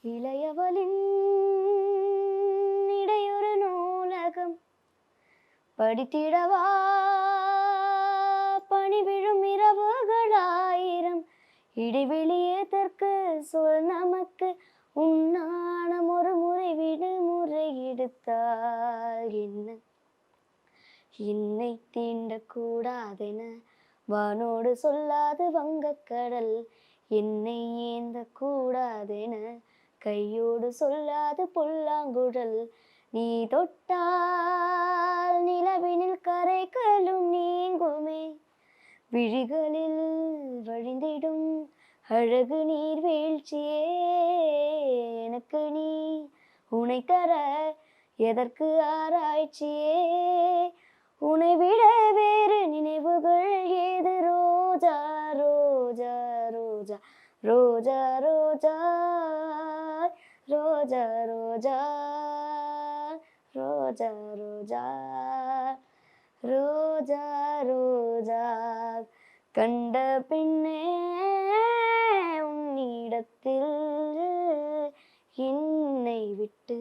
இளையவளின் இடையொரு நூலகம் படித்திடவா பணிவிழும் இரவுகளாயிரம் இடைவெளியதற்கு சொல் நமக்கு உன்னானம் ஒரு முறை விடுமுறை எடுத்தால் என்ன என்னை தீண்டக்கூடாதென வானோடு சொல்லாது வங்கக்கடல் என்னை ஏந்த கூடாதென கையோடு சொல்லாது புல்லாங்குழல் நீ தொட்டால் நிலவினில் கரைகளும் நீங்குமே விழிகளில் வழிந்திடும் அழகு நீர் வீழ்ச்சியே எனக்கு நீ உனை தர எதற்கு ஆராய்ச்சியே உனை விட வேறு நினைவுகள் ஏது ரோஜா ரோஜா ரோஜா ரோஜா ரோஜா ரோஜா ரோஜா ரோஜா ரோஜா ரோஜா ரோஜா கண்ட பின்னே உன்னிடத்தில் என்னை விட்டு